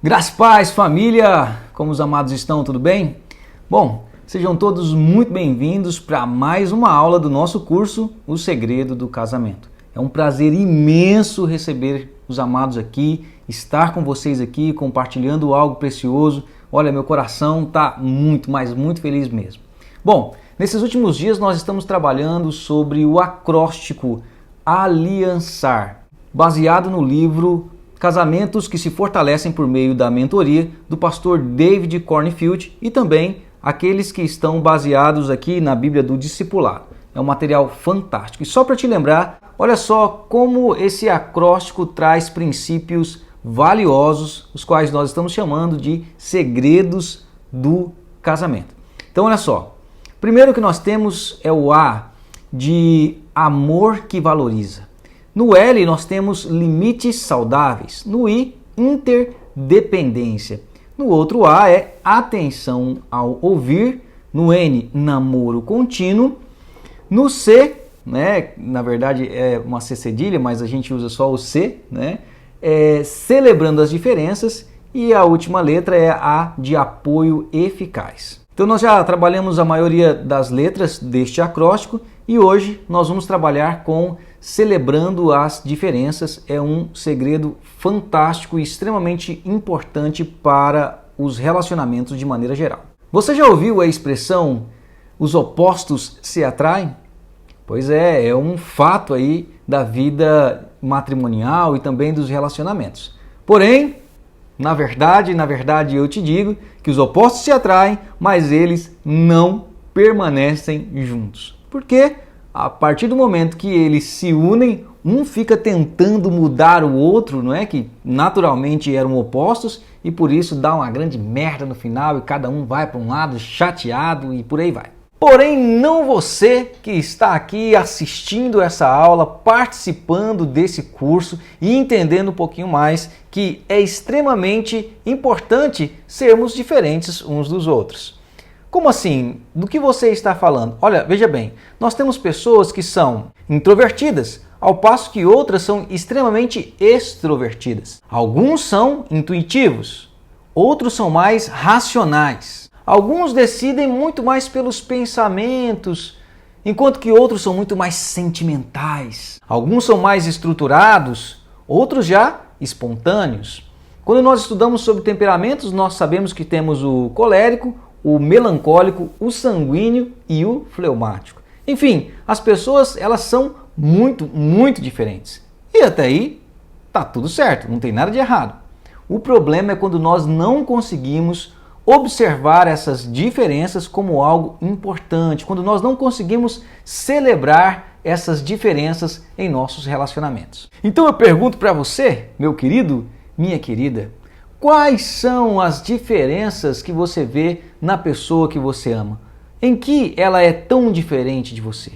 Graças e paz, família! Como os amados estão? Tudo bem? Bom, sejam todos muito bem-vindos para mais uma aula do nosso curso O Segredo do Casamento. É um prazer imenso receber os amados aqui, estar com vocês aqui, compartilhando algo precioso. Olha, meu coração está muito, mas muito feliz mesmo. Bom, nesses últimos dias nós estamos trabalhando sobre o acróstico Aliançar, baseado no livro Casamentos que se fortalecem por meio da mentoria do pastor David Cornfield e também aqueles que estão baseados aqui na Bíblia do Discipulado. É um material fantástico. E só para te lembrar, olha só como esse acróstico traz princípios valiosos, os quais nós estamos chamando de segredos do casamento. Então olha só, primeiro que nós temos é o A de amor que valoriza. No L nós temos limites saudáveis. No I, interdependência. No outro A é atenção ao ouvir. No N, namoro contínuo. No C, né, na verdade é uma C cedilha, mas a gente usa só o C, né, celebrando as diferenças. E a última letra é a de apoio eficaz. Então nós já trabalhamos a maioria das letras deste acróstico e hoje nós vamos trabalhar com celebrando as diferenças. É um segredo fantástico e extremamente importante para os relacionamentos de maneira geral. Você já ouviu a expressão os opostos se atraem? Pois é um fato aí da vida matrimonial e também dos relacionamentos. Porém, na verdade eu te digo que os opostos se atraem, mas eles não permanecem juntos. Por quê? A partir do momento que eles se unem, um fica tentando mudar o outro, não é? Que naturalmente eram opostos e por isso dá uma grande merda no final e cada um vai para um lado chateado e por aí vai. Porém, não você que está aqui assistindo essa aula, participando desse curso e entendendo um pouquinho mais que é extremamente importante sermos diferentes uns dos outros. Como assim? Do que você está falando? Olha, veja bem, nós temos pessoas que são introvertidas, ao passo que outras são extremamente extrovertidas. Alguns são intuitivos, outros são mais racionais. Alguns decidem muito mais pelos pensamentos, enquanto que outros são muito mais sentimentais. Alguns são mais estruturados, outros já espontâneos. Quando nós estudamos sobre temperamentos, nós sabemos que temos o colérico, o melancólico, o sanguíneo e o fleumático. Enfim, as pessoas elas são muito diferentes. E até aí tá tudo certo, não tem nada de errado. O problema é quando nós não conseguimos observar essas diferenças como algo importante, quando nós não conseguimos celebrar essas diferenças em nossos relacionamentos. Então eu pergunto para você, meu querido, minha querida, quais são as diferenças que você vê na pessoa que você ama? Em que ela é tão diferente de você?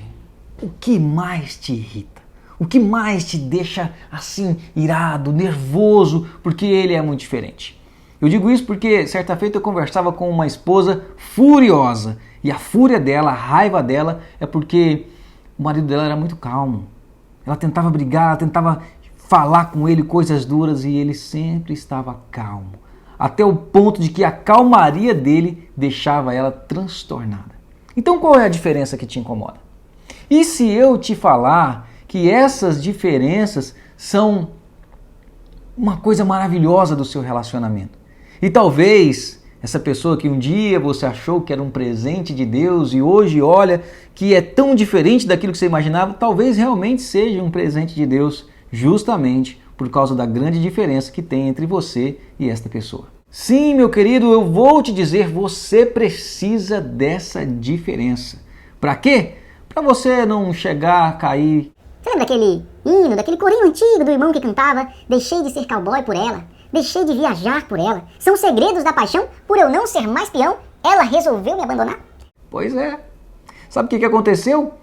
O que mais te irrita? O que mais te deixa assim irado, nervoso, porque ele é muito diferente? Eu digo isso porque certa feita eu conversava com uma esposa furiosa e a fúria dela, a raiva dela é porque o marido dela era muito calmo. Ela tentava brigar, ela tentava falar com ele coisas duras e ele sempre estava calmo. Até o ponto de que a calmaria dele deixava ela transtornada. Então qual é a diferença que te incomoda? E se eu te falar que essas diferenças são uma coisa maravilhosa do seu relacionamento? E talvez essa pessoa que um dia você achou que era um presente de Deus e hoje olha que é tão diferente daquilo que você imaginava, talvez realmente seja um presente de Deus justamente por causa da grande diferença que tem entre você e esta pessoa. Sim, meu querido, eu vou te dizer, você precisa dessa diferença. Para quê? Para você não chegar a cair. Você lembra daquele hino, daquele corinho antigo do irmão que cantava "Deixei de ser cowboy por ela, deixei de viajar por ela, são segredos da paixão, por eu não ser mais peão, ela resolveu me abandonar"? Pois é. Sabe o que aconteceu?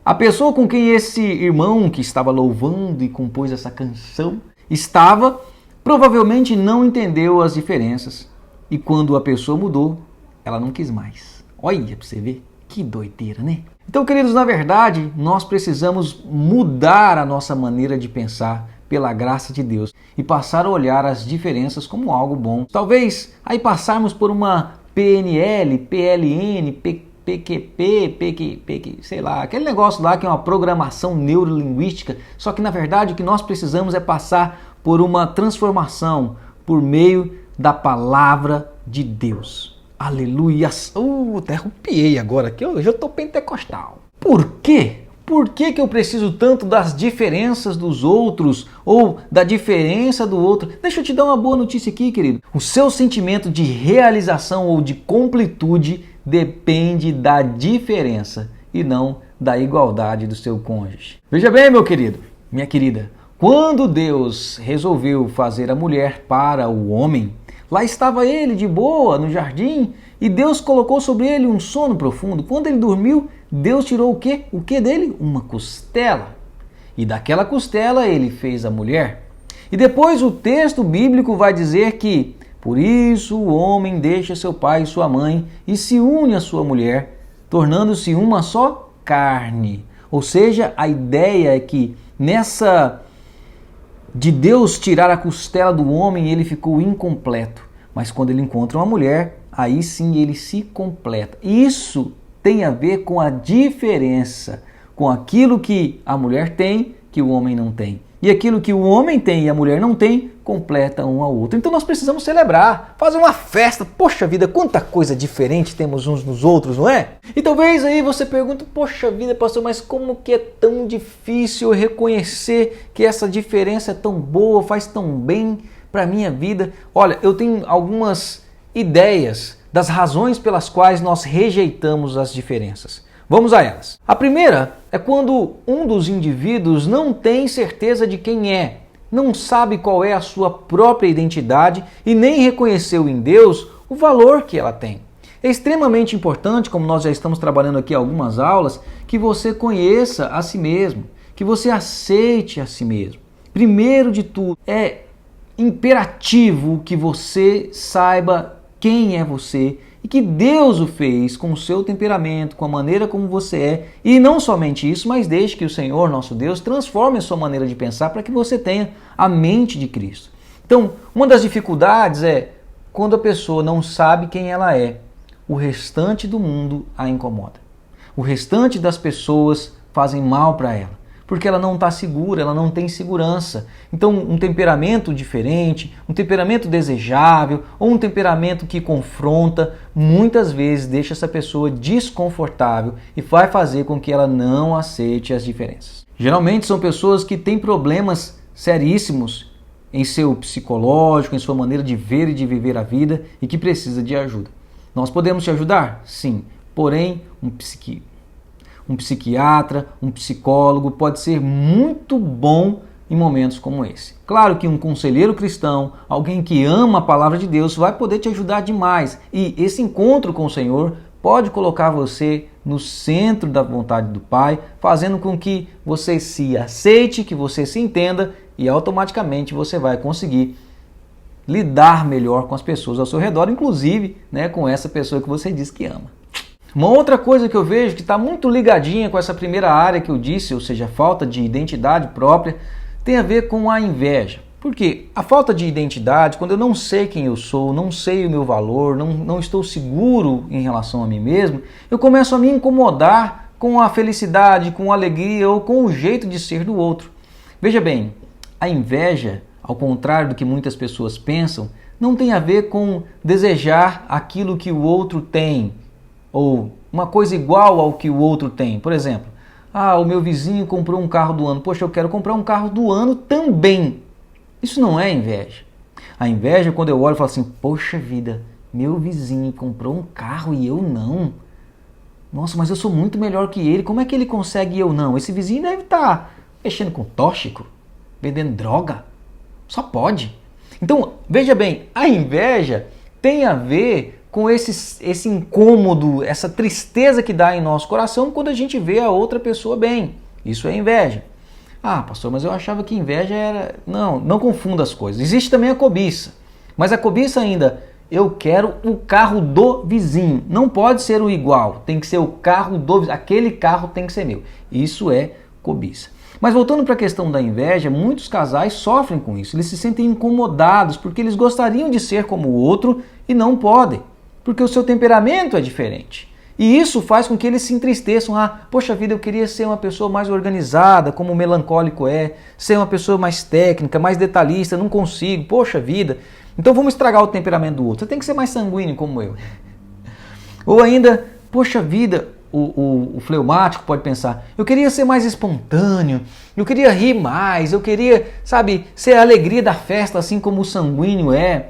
A pessoa com quem esse irmão que estava louvando e compôs essa canção estava, provavelmente não entendeu as diferenças. E quando a pessoa mudou, ela não quis mais. Olha pra você ver, que doideira, né? Então, queridos, na verdade, nós precisamos mudar a nossa maneira de pensar pela graça de Deus e passar a olhar as diferenças como algo bom. Talvez aí passarmos por uma PNL, PLN, PQP, sei lá, aquele negócio lá que é uma programação neurolinguística, só que na verdade o que nós precisamos é passar por uma transformação por meio da palavra de Deus. Aleluia! Até arrupiei agora, que eu já estou pentecostal. Por quê? Por que eu preciso tanto das diferenças dos outros ou da diferença do outro? Deixa eu te dar uma boa notícia aqui, querido. O seu sentimento de realização ou de completude depende da diferença e não da igualdade do seu cônjuge. Veja bem, meu querido, minha querida, quando Deus resolveu fazer a mulher para o homem, lá estava ele de boa no jardim e Deus colocou sobre ele um sono profundo. Quando ele dormiu, Deus tirou o quê? O que dele? Uma costela. E daquela costela ele fez a mulher. E depois o texto bíblico vai dizer que por isso o homem deixa seu pai e sua mãe e se une à sua mulher, tornando-se uma só carne. Ou seja, a ideia é que nessa de Deus tirar a costela do homem, ele ficou incompleto. Mas quando ele encontra uma mulher, aí sim ele se completa. Isso tem a ver com a diferença, com aquilo que a mulher tem, que o homem não tem. E aquilo que o homem tem e a mulher não tem, completa um ao outro. Então nós precisamos celebrar, fazer uma festa. Poxa vida, quanta coisa diferente temos uns nos outros, não é? E talvez aí você pergunte, poxa vida, pastor, mas como que é tão difícil reconhecer que essa diferença é tão boa, faz tão bem para a minha vida? Olha, eu tenho algumas ideias das razões pelas quais nós rejeitamos as diferenças. Vamos a elas. A primeira é quando um dos indivíduos não tem certeza de quem é, não sabe qual é a sua própria identidade e nem reconheceu em Deus o valor que ela tem. É extremamente importante, como nós já estamos trabalhando aqui algumas aulas, que você conheça a si mesmo, que você aceite a si mesmo. Primeiro de tudo, é imperativo que você saiba quem é você e que Deus o fez com o seu temperamento, com a maneira como você é. E não somente isso, mas deixe que o Senhor, nosso Deus, transforme a sua maneira de pensar para que você tenha a mente de Cristo. Então, uma das dificuldades é quando a pessoa não sabe quem ela é, o restante do mundo a incomoda. O restante das pessoas fazem mal para ela, porque ela não está segura, ela não tem segurança. Então, um temperamento diferente, um temperamento desejável ou um temperamento que confronta, muitas vezes deixa essa pessoa desconfortável e vai fazer com que ela não aceite as diferenças. Geralmente são pessoas que têm problemas seríssimos em seu psicológico, em sua maneira de ver e de viver a vida e que precisa de ajuda. Nós podemos te ajudar? Sim, porém um psiquiatra, um psicólogo pode ser muito bom em momentos como esse. Claro que um conselheiro cristão, alguém que ama a palavra de Deus, vai poder te ajudar demais. E esse encontro com o Senhor pode colocar você no centro da vontade do Pai, fazendo com que você se aceite, que você se entenda e automaticamente você vai conseguir lidar melhor com as pessoas ao seu redor, inclusive, com essa pessoa que você diz que ama. Uma outra coisa que eu vejo que está muito ligadinha com essa primeira área que eu disse, ou seja, a falta de identidade própria, tem a ver com a inveja. Porque a falta de identidade, quando eu não sei quem eu sou, não sei o meu valor, não estou seguro em relação a mim mesmo, eu começo a me incomodar com a felicidade, com a alegria ou com o jeito de ser do outro. Veja bem, a inveja, ao contrário do que muitas pessoas pensam, não tem a ver com desejar aquilo que o outro tem, ou uma coisa igual ao que o outro tem. Por exemplo, o meu vizinho comprou um carro do ano. Poxa, eu quero comprar um carro do ano também. Isso não é inveja. A inveja é quando eu olho e falo assim, poxa vida, meu vizinho comprou um carro e eu não. Nossa, mas eu sou muito melhor que ele. Como é que ele consegue e eu não? Esse vizinho deve estar mexendo com tóxico, vendendo droga. Só pode. Então, veja bem, a inveja tem a ver com esse incômodo, essa tristeza que dá em nosso coração quando a gente vê a outra pessoa bem. Isso é inveja. Pastor, mas eu achava que inveja era... Não confunda as coisas. Existe também a cobiça. Mas a cobiça ainda, eu quero o carro do vizinho. Não pode ser o igual. Tem que ser o carro do vizinho. Aquele carro tem que ser meu. Isso é cobiça. Mas voltando para a questão da inveja, muitos casais sofrem com isso. Eles se sentem incomodados porque eles gostariam de ser como o outro e não podem, porque o seu temperamento é diferente. E isso faz com que eles se entristeçam. Poxa vida, eu queria ser uma pessoa mais organizada, como o melancólico é, ser uma pessoa mais técnica, mais detalhista, não consigo, poxa vida. Então vamos estragar o temperamento do outro. Você tem que ser mais sanguíneo como eu. Ou ainda, poxa vida, o fleumático pode pensar, eu queria ser mais espontâneo, eu queria rir mais, eu queria, ser a alegria da festa, assim como o sanguíneo é,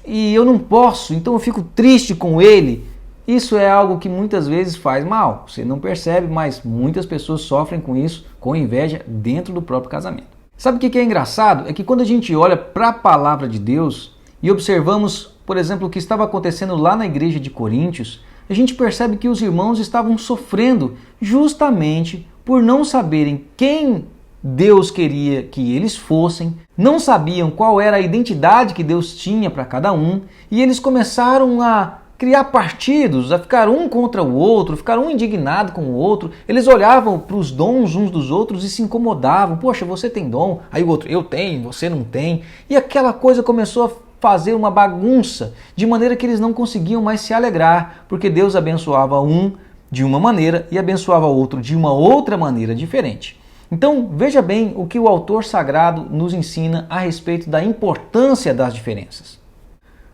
e eu não posso, então eu fico triste com ele. Isso é algo que muitas vezes faz mal, você não percebe, mas muitas pessoas sofrem com isso, com inveja dentro do próprio casamento. Sabe o que é engraçado? É que quando a gente olha para a palavra de Deus e observamos, por exemplo, o que estava acontecendo lá na igreja de Coríntios, a gente percebe que os irmãos estavam sofrendo justamente por não saberem quem Deus queria que eles fossem, não sabiam qual era a identidade que Deus tinha para cada um, e eles começaram a criar partidos, a ficar um contra o outro, ficar um indignado com o outro. Eles olhavam para os dons uns dos outros e se incomodavam. Poxa, você tem dom, aí o outro, eu tenho, você não tem. E aquela coisa começou a fazer uma bagunça, de maneira que eles não conseguiam mais se alegrar, porque Deus abençoava um de uma maneira e abençoava o outro de uma outra maneira diferente. Então, veja bem o que o autor sagrado nos ensina a respeito da importância das diferenças.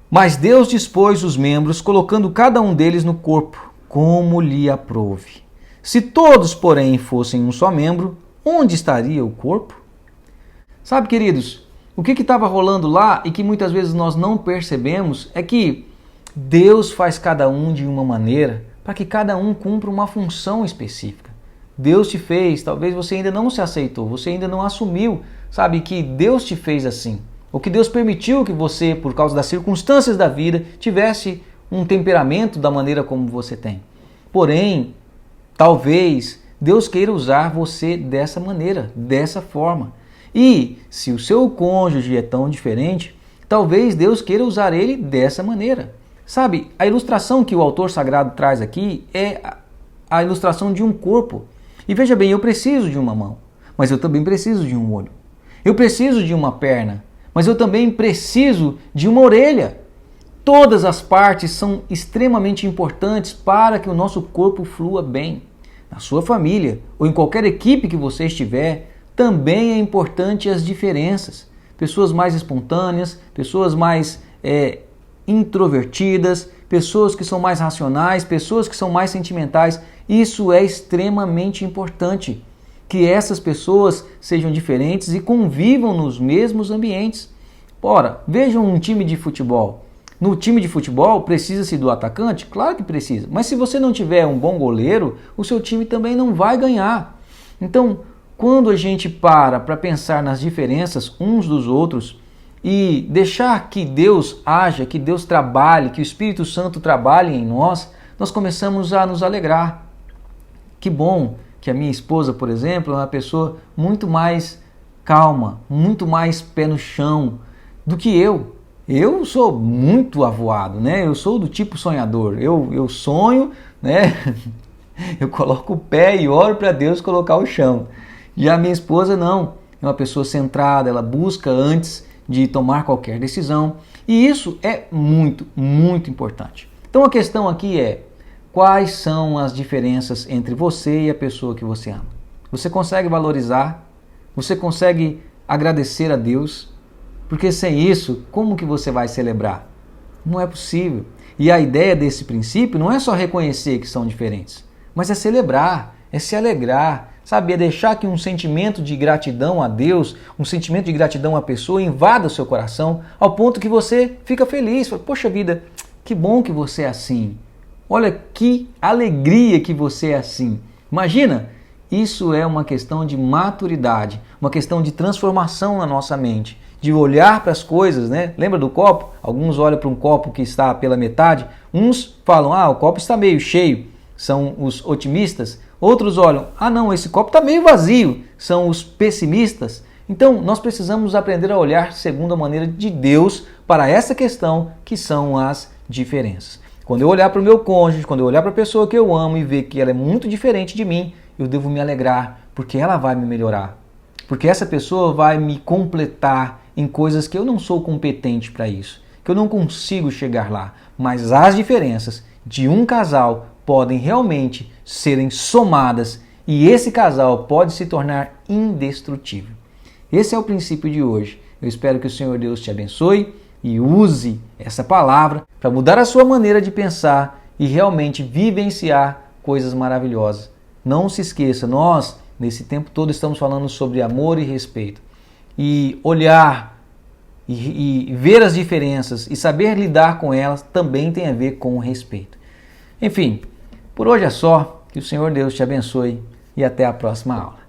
Mas Deus dispôs os membros, colocando cada um deles no corpo, como lhe aprouve. Se todos, porém, fossem um só membro, onde estaria o corpo? Sabe, queridos, o que estava rolando lá e que muitas vezes nós não percebemos é que Deus faz cada um de uma maneira para que cada um cumpra uma função específica. Deus te fez, talvez você ainda não se aceitou, você ainda não assumiu, que Deus te fez assim. Ou que Deus permitiu que você, por causa das circunstâncias da vida, tivesse um temperamento da maneira como você tem. Porém, talvez Deus queira usar você dessa maneira, dessa forma. E se o seu cônjuge é tão diferente, talvez Deus queira usar ele dessa maneira. A ilustração que o autor sagrado traz aqui é a ilustração de um corpo. E veja bem, eu preciso de uma mão, mas eu também preciso de um olho. Eu preciso de uma perna, mas eu também preciso de uma orelha. Todas as partes são extremamente importantes para que o nosso corpo flua bem. Na sua família ou em qualquer equipe que você estiver, também é importante as diferenças. Pessoas mais espontâneas, pessoas mais introvertidas, pessoas que são mais racionais, pessoas que são mais sentimentais. Isso é extremamente importante, que essas pessoas sejam diferentes e convivam nos mesmos ambientes. Ora, vejam um time de futebol. No time de futebol, precisa-se do atacante? Claro que precisa. Mas se você não tiver um bom goleiro, o seu time também não vai ganhar. Então, quando a gente para pensar nas diferenças uns dos outros e deixar que Deus haja, que Deus trabalhe, que o Espírito Santo trabalhe em nós, nós começamos a nos alegrar. Que bom que a minha esposa, por exemplo, é uma pessoa muito mais calma, muito mais pé no chão do que eu. Eu sou muito avoado, né? Eu sou do tipo sonhador. Eu sonho, né? Eu coloco o pé e oro para Deus colocar o chão. Já a minha esposa não. É uma pessoa centrada, ela busca antes de tomar qualquer decisão. E isso é muito, muito importante. Então a questão aqui é: quais são as diferenças entre você e a pessoa que você ama? Você consegue valorizar? Você consegue agradecer a Deus? Porque sem isso, como que você vai celebrar? Não é possível. E a ideia desse princípio não é só reconhecer que são diferentes, mas é celebrar, é se alegrar, é deixar que um sentimento de gratidão a Deus, um sentimento de gratidão à pessoa invada o seu coração, ao ponto que você fica feliz. Fala, poxa vida, que bom que você é assim. Olha que alegria que você é assim. Imagina, isso é uma questão de maturidade, uma questão de transformação na nossa mente, de olhar para as coisas, né? Lembra do copo? Alguns olham para um copo que está pela metade, uns falam, o copo está meio cheio, são os otimistas. Outros olham, não, esse copo está meio vazio, são os pessimistas. Então, nós precisamos aprender a olhar segundo a maneira de Deus para essa questão que são as diferenças. Quando eu olhar para o meu cônjuge, quando eu olhar para a pessoa que eu amo e ver que ela é muito diferente de mim, eu devo me alegrar, porque ela vai me melhorar. porque essa pessoa vai me completar em coisas que eu não sou competente para isso, que eu não consigo chegar lá. Mas as diferenças de um casal podem realmente serem somadas e esse casal pode se tornar indestrutível. Esse é o princípio de hoje. Eu espero que o Senhor Deus te abençoe e use essa palavra para mudar a sua maneira de pensar e realmente vivenciar coisas maravilhosas. Não se esqueça, nós, nesse tempo todo, estamos falando sobre amor e respeito. E olhar e ver as diferenças e saber lidar com elas também tem a ver com o respeito. Enfim, por hoje é só. Que o Senhor Deus te abençoe e até a próxima aula.